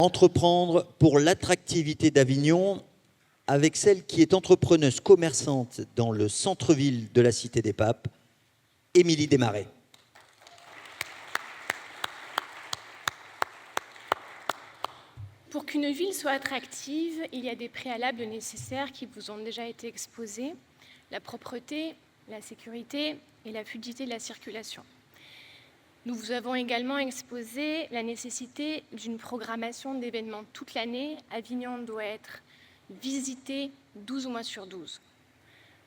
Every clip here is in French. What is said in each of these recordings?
Entreprendre pour l'attractivité d'Avignon avec celle qui est entrepreneuse commerçante dans le centre-ville de la Cité des Papes, Émilie Desmarais. Pour qu'une ville soit attractive, il y a des préalables nécessaires qui vous ont déjà été exposés, la propreté, la sécurité et la fluidité de la circulation. Nous vous avons également exposé la nécessité d'une programmation d'événements toute l'année. Avignon doit être visité 12 mois sur 12.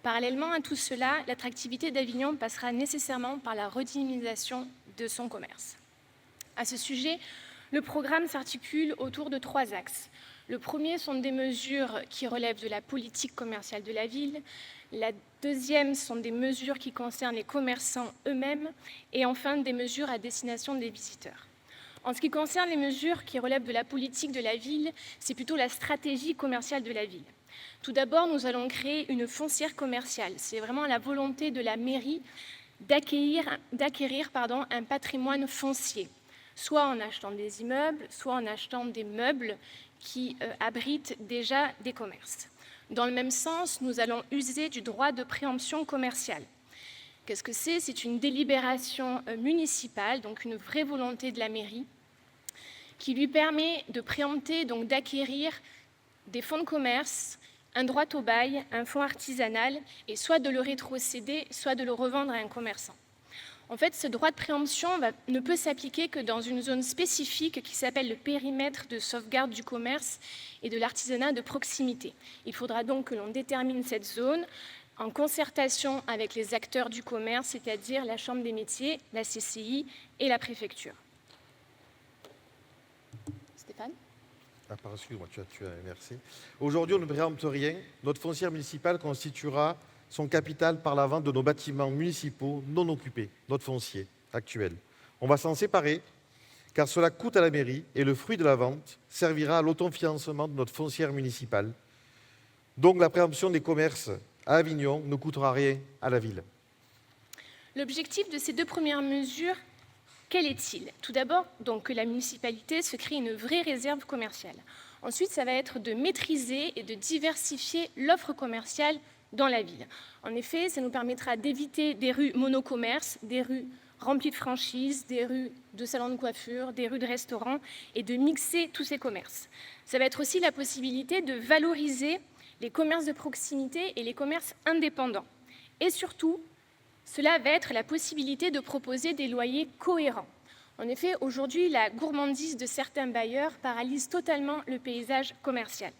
Parallèlement à tout cela, l'attractivité d'Avignon passera nécessairement par la redynamisation de son commerce. À ce sujet, le programme s'articule autour de 3 axes. Le premier sont des mesures qui relèvent de la politique commerciale de la ville. La deuxième sont des mesures qui concernent les commerçants eux-mêmes. Et enfin, des mesures à destination des visiteurs. En ce qui concerne les mesures qui relèvent de la politique de la ville, c'est plutôt la stratégie commerciale de la ville. Tout d'abord, nous allons créer une foncière commerciale. C'est vraiment la volonté de la mairie d'acquérir un patrimoine foncier, soit en achetant des immeubles, soit en achetant des meubles qui abritent déjà des commerces. Dans le même sens, nous allons user du droit de préemption commerciale. Qu'est-ce que c'est ? C'est une délibération municipale, donc une vraie volonté de la mairie, qui lui permet de préempter, donc d'acquérir des fonds de commerce, un droit au bail, un fonds artisanal, et soit de le rétrocéder, soit de le revendre à un commerçant. En fait, ce droit de préemption ne peut s'appliquer que dans une zone spécifique qui s'appelle le périmètre de sauvegarde du commerce et de l'artisanat de proximité. Il faudra donc que l'on détermine cette zone en concertation avec les acteurs du commerce, c'est-à-dire la Chambre des métiers, la CCI et la préfecture. Stéphane ? Excuse-moi, merci. Aujourd'hui, on ne préempte rien. Notre foncière municipale constituera son capital par la vente de nos bâtiments municipaux non occupés, notre foncier actuel. On va s'en séparer, car cela coûte à la mairie et le fruit de la vente servira à l'autofinancement de notre foncière municipale. Donc la préemption des commerces à Avignon ne coûtera rien à la ville. L'objectif de ces 2 premières mesures, quel est-il ? Tout d'abord, donc, que la municipalité se crée une vraie réserve commerciale. Ensuite, ça va être de maîtriser et de diversifier l'offre commerciale dans la ville. En effet, ça nous permettra d'éviter des rues monocommerces, des rues remplies de franchises, des rues de salons de coiffure, des rues de restaurants, et de mixer tous ces commerces. Ça va être aussi la possibilité de valoriser les commerces de proximité et les commerces indépendants. Et surtout, cela va être la possibilité de proposer des loyers cohérents. En effet, aujourd'hui, la gourmandise de certains bailleurs paralyse totalement le paysage commercial.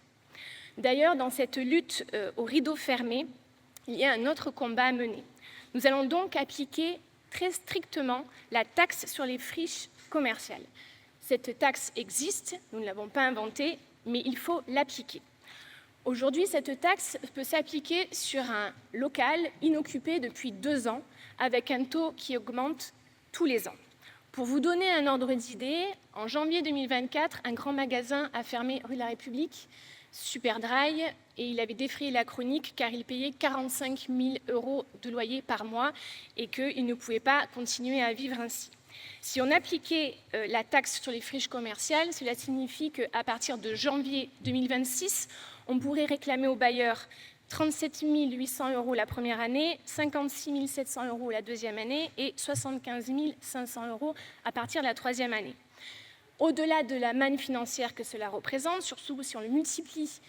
D'ailleurs, dans cette lutte au rideau fermé, il y a un autre combat à mener. Nous allons donc appliquer très strictement la taxe sur les friches commerciales. Cette taxe existe, nous ne l'avons pas inventée, mais il faut l'appliquer. Aujourd'hui, cette taxe peut s'appliquer sur un local inoccupé depuis 2 ans, avec un taux qui augmente tous les ans. Pour vous donner un ordre d'idée, en janvier 2024, un grand magasin a fermé rue de la République, Superdry, et il avait défrayé la chronique car il payait 45 000 € de loyer par mois et qu'il ne pouvait pas continuer à vivre ainsi. Si on appliquait la taxe sur les friches commerciales, cela signifie qu'à partir de janvier 2026, on pourrait réclamer aux bailleurs 37 800 € la première année, 56 700 € la deuxième année et 75 500 € à partir de la troisième année. Au-delà de la manne financière que cela représente, surtout si on le multiplie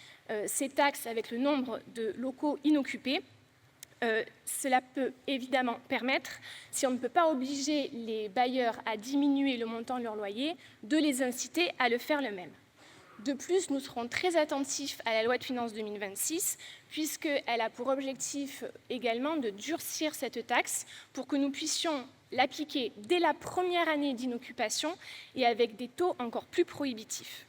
ces taxes avec le nombre de locaux inoccupés, cela peut évidemment permettre, si on ne peut pas obliger les bailleurs à diminuer le montant de leur loyer, de les inciter à le faire eux-mêmes. De plus, nous serons très attentifs à la loi de finances 2026, puisqu'elle a pour objectif également de durcir cette taxe pour que nous puissions l'appliquer dès la première année d'inoccupation et avec des taux encore plus prohibitifs.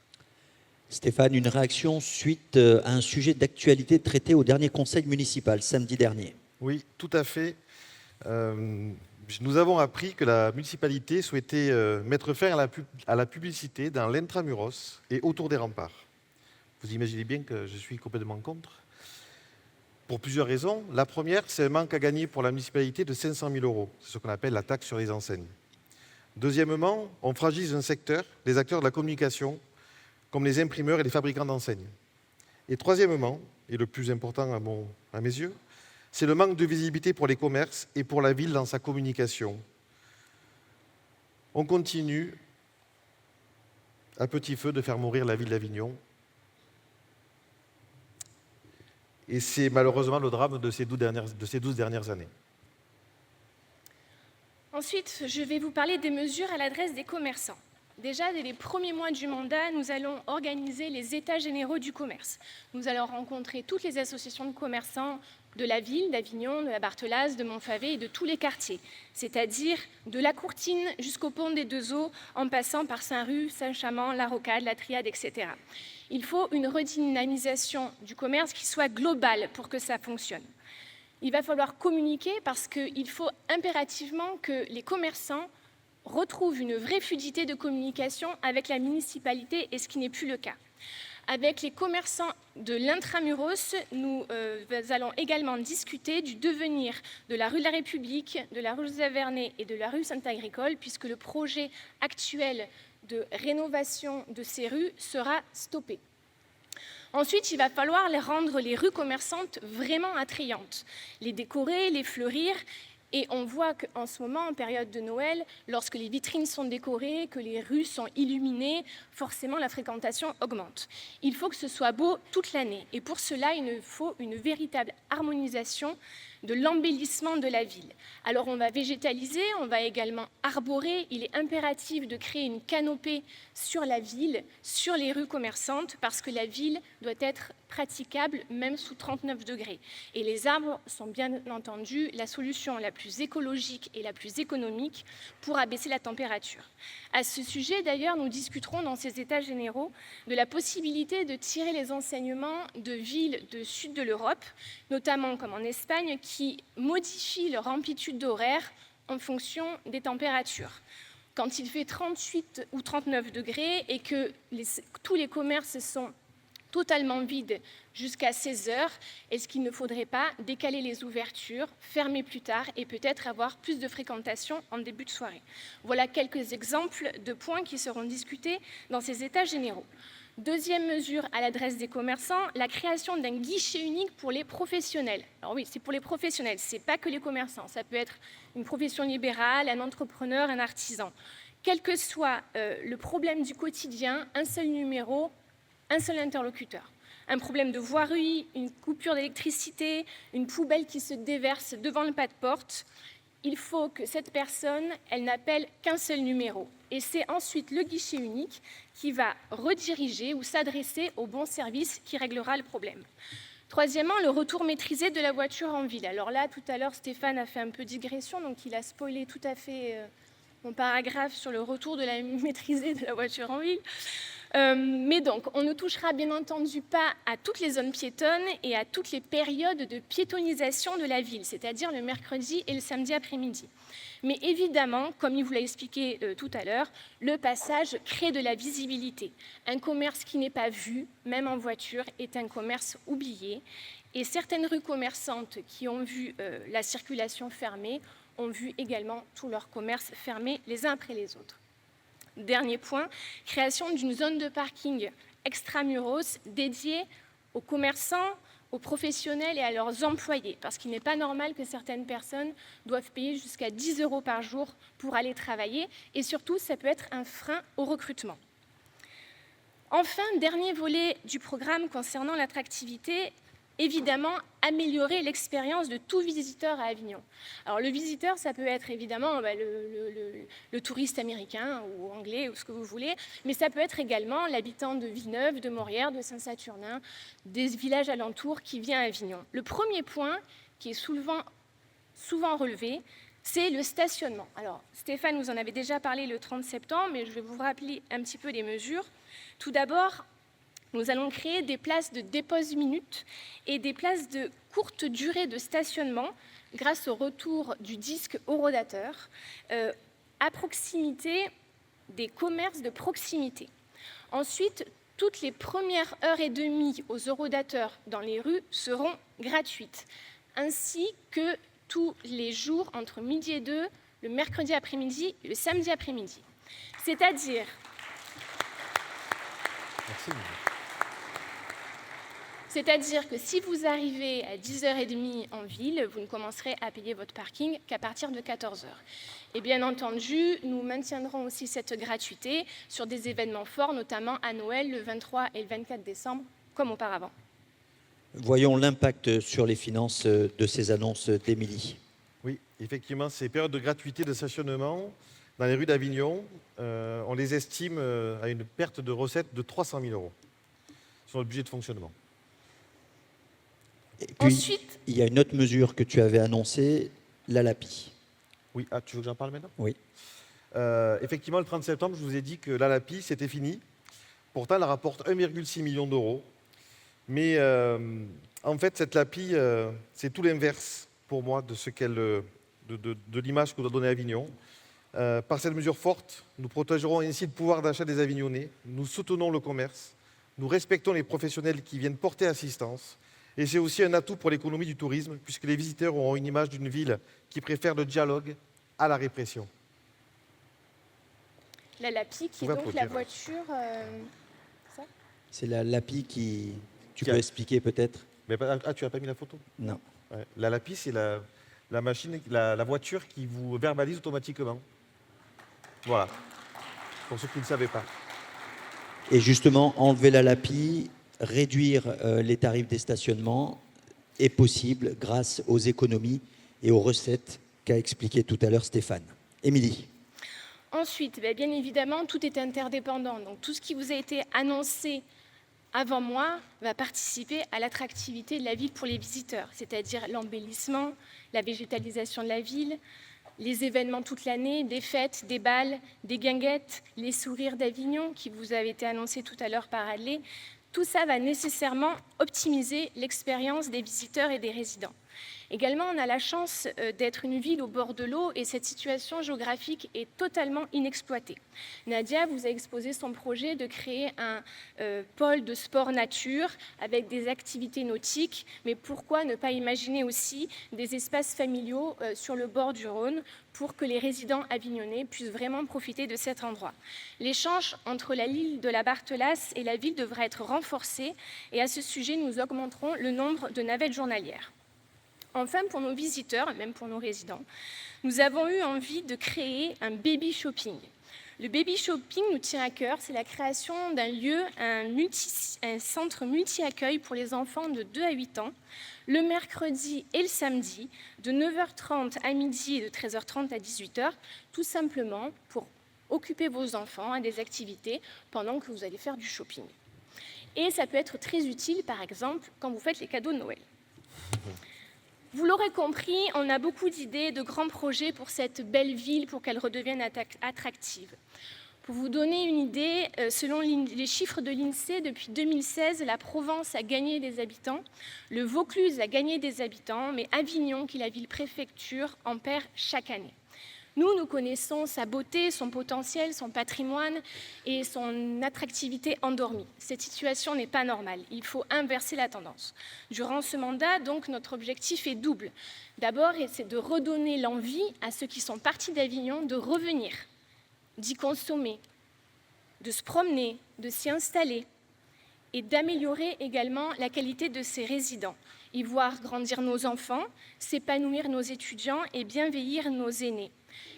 Stéphane, une réaction suite à un sujet d'actualité traité au dernier conseil municipal, samedi dernier. Oui, tout à fait. Nous avons appris que la municipalité souhaitait mettre fin à la publicité dans l'intramuros et autour des remparts. Vous imaginez bien que je suis complètement contre. Pour plusieurs raisons. La première, c'est un manque à gagner pour la municipalité de 500 000 €. C'est ce qu'on appelle la taxe sur les enseignes. Deuxièmement, on fragilise un secteur, les acteurs de la communication, comme les imprimeurs et les fabricants d'enseignes. Et troisièmement, et le plus important à mes yeux, c'est le manque de visibilité pour les commerces et pour la ville dans sa communication. On continue à petit feu de faire mourir la ville d'Avignon. Et c'est malheureusement le drame de ces 12 dernières années. Ensuite, je vais vous parler des mesures à l'adresse des commerçants. Déjà, dès les premiers mois du mandat, nous allons organiser les États généraux du commerce. Nous allons rencontrer toutes les associations de commerçants de la ville, d'Avignon, de la Barthelasse, de Montfavet et de tous les quartiers, c'est-à-dire de la Courtine jusqu'au pont des Deux Eaux, en passant par Saint-Ruf, Saint-Chamond, la Rocade, la Triade, etc. Il faut une redynamisation du commerce qui soit globale pour que ça fonctionne. Il va falloir communiquer parce qu'il faut impérativement que les commerçants retrouvent une vraie fluidité de communication avec la municipalité, et ce qui n'est plus le cas. Avec les commerçants de l'intramuros, nous allons également discuter du devenir de la rue de la République, de la rue Joseph Vernet et de la rue Saint-Agricole, puisque le projet actuel de rénovation de ces rues sera stoppé. Ensuite, il va falloir rendre les rues commerçantes vraiment attrayantes, les décorer, les fleurir. Et on voit qu'en ce moment, en période de Noël, lorsque les vitrines sont décorées, que les rues sont illuminées, forcément la fréquentation augmente. Il faut que ce soit beau toute l'année. Et pour cela, il faut une véritable harmonisation de l'embellissement de la ville. Alors on va végétaliser, on va également arborer. Il est impératif de créer une canopée sur la ville, sur les rues commerçantes, parce que la ville doit être praticable même sous 39 degrés. Et les arbres sont bien entendu la solution la plus écologique et la plus économique pour abaisser la température. À ce sujet, d'ailleurs, nous discuterons dans ces États généraux de la possibilité de tirer les enseignements de villes du sud de l'Europe, notamment comme en Espagne, qui modifient leur amplitude d'horaire en fonction des températures. Quand il fait 38 ou 39 degrés et que tous les commerces sont totalement vide jusqu'à 16 heures, est-ce qu'il ne faudrait pas décaler les ouvertures, fermer plus tard et peut-être avoir plus de fréquentation en début de soirée? Voilà quelques exemples de points qui seront discutés dans ces États généraux. Deuxième mesure à l'adresse des commerçants, la création d'un guichet unique pour les professionnels. Alors oui, c'est pour les professionnels, ce n'est pas que les commerçants. Ça peut être une profession libérale, un entrepreneur, un artisan. Quel que soit le problème du quotidien, un seul numéro, un seul interlocuteur. Un problème de voirie, une coupure d'électricité, une poubelle qui se déverse devant le pas de porte. Il faut que cette personne, elle n'appelle qu'un seul numéro. Et c'est ensuite le guichet unique qui va rediriger ou s'adresser au bon service qui réglera le problème. Troisièmement, le retour maîtrisé de la voiture en ville. Alors là, tout à l'heure, Stéphane a fait un peu digression, donc il a spoilé tout à fait mon paragraphe sur le retour de la maîtrisée de la voiture en ville. Mais donc, on ne touchera bien entendu pas à toutes les zones piétonnes et à toutes les périodes de piétonisation de la ville, c'est-à-dire le mercredi et le samedi après-midi. Mais évidemment, comme il vous l'a expliqué tout à l'heure, le passage crée de la visibilité. Un commerce qui n'est pas vu, même en voiture, est un commerce oublié. Et certaines rues commerçantes qui ont vu la circulation fermée ont vu également tous leurs commerces fermés les uns après les autres. Dernier point, création d'une zone de parking extramuros dédiée aux commerçants, aux professionnels et à leurs employés, parce qu'il n'est pas normal que certaines personnes doivent payer jusqu'à 10 € par jour pour aller travailler, et surtout, ça peut être un frein au recrutement. Enfin, dernier volet du programme concernant l'attractivité, évidemment, améliorer l'expérience de tout visiteur à Avignon. Alors, le visiteur, ça peut être évidemment le touriste américain ou anglais ou ce que vous voulez, mais ça peut être également l'habitant de Villeneuve, de Morières, de Saint-Saturnin, des villages alentours qui vient à Avignon. Le premier point qui est souvent relevé, c'est le stationnement. Alors, Stéphane vous en avait déjà parlé le 30 septembre, mais je vais vous rappeler un petit peu les mesures. Tout d'abord, nous allons créer des places de dépose minutes et des places de courte durée de stationnement grâce au retour du disque horodateur à proximité des commerces de proximité. Ensuite, toutes les premières heures et demie aux horodateurs dans les rues seront gratuites, ainsi que tous les jours entre midi et 2, le mercredi après-midi et le samedi après-midi. C'est-à-dire Merci. C'est-à-dire que si vous arrivez à 10h30 en ville, vous ne commencerez à payer votre parking qu'à partir de 14h. Et bien entendu, nous maintiendrons aussi cette gratuité sur des événements forts, notamment à Noël, le 23 et le 24 décembre, comme auparavant. Voyons l'impact sur les finances de ces annonces d'Émilie. Oui, effectivement, ces périodes de gratuité de stationnement dans les rues d'Avignon, on les estime à une perte de recettes de 300 000 € sur le budget de fonctionnement. Et puis, Ensuite, il y a une autre mesure que tu avais annoncée, l'ALAPI. Oui, tu veux que j'en parle maintenant? Oui. Effectivement, le 30 septembre, je vous ai dit que l'ALAPI, c'était fini. Pourtant, elle rapporte 1,6 million d'euros. Mais en fait, cette LAPI, c'est tout l'inverse pour moi de l'image que doit donner Avignon. Par cette mesure forte, nous protégerons ainsi le pouvoir d'achat des Avignonnais, nous soutenons le commerce, nous respectons les professionnels qui viennent porter assistance, et c'est aussi un atout pour l'économie du tourisme, puisque les visiteurs auront une image d'une ville qui préfère le dialogue à la répression. la LAPI, qui est Vous donc pouvez la applaudir. voiture... ça C'est la LAPI qui... Tu Qui peux a- expliquer peut-être? Mais, tu n'as pas mis la photo? Non. Ouais. La LAPI, c'est la machine, la voiture qui vous verbalise automatiquement. Voilà, pour ceux qui ne savaient pas. Et justement, enlever la LAPI, réduire les tarifs des stationnements est possible grâce aux économies et aux recettes qu'a expliqué tout à l'heure Stéphane. Émilie. Ensuite, bien évidemment, tout est interdépendant. Donc tout ce qui vous a été annoncé avant moi va participer à l'attractivité de la ville pour les visiteurs, c'est-à-dire l'embellissement, la végétalisation de la ville, les événements toute l'année, des fêtes, des bals, des guinguettes, les sourires d'Avignon qui vous avaient été annoncés tout à l'heure par Adlé. Tout ça va nécessairement optimiser l'expérience des visiteurs et des résidents. Également, on a la chance d'être une ville au bord de l'eau et cette situation géographique est totalement inexploitée. Nadia vous a exposé son projet de créer un pôle de sport nature avec des activités nautiques, mais pourquoi ne pas imaginer aussi des espaces familiaux sur le bord du Rhône pour que les résidents avignonnais puissent vraiment profiter de cet endroit. L'échange entre l'île de la Barthelasse et la ville devra être renforcé et à ce sujet, nous augmenterons le nombre de navettes journalières. Enfin, pour nos visiteurs, et même pour nos résidents, nous avons eu envie de créer un baby shopping. Le baby shopping nous tient à cœur, c'est la création d'un lieu, un centre multi-accueil pour les enfants de 2 à 8 ans, le mercredi et le samedi, de 9h30 à midi et de 13h30 à 18h, tout simplement pour occuper vos enfants à des activités pendant que vous allez faire du shopping. Et ça peut être très utile, par exemple, quand vous faites les cadeaux de Noël. Vous l'aurez compris, on a beaucoup d'idées, de grands projets pour cette belle ville, pour qu'elle redevienne attractive. Pour vous donner une idée, selon les chiffres de l'INSEE, depuis 2016, la Provence a gagné des habitants, le Vaucluse a gagné des habitants, mais Avignon, qui est la ville-préfecture, en perd chaque année. Nous connaissons sa beauté, son potentiel, son patrimoine et son attractivité endormie. Cette situation n'est pas normale. Il faut inverser la tendance. Durant ce mandat, donc, notre objectif est double. D'abord, c'est de redonner l'envie à ceux qui sont partis d'Avignon de revenir, d'y consommer, de se promener, de s'y installer et d'améliorer également la qualité de ses résidents, y voir grandir nos enfants, s'épanouir nos étudiants et bien vieillir nos aînés.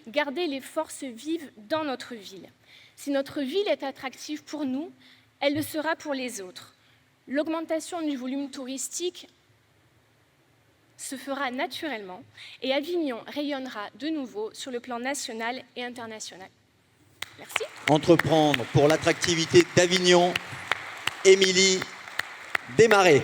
Garder les forces vives dans notre ville. Si notre ville est attractive pour nous, elle le sera pour les autres. L'augmentation du volume touristique se fera naturellement et Avignon rayonnera de nouveau sur le plan national et international. Merci. Entreprendre pour l'attractivité d'Avignon, Émilie Desmarais.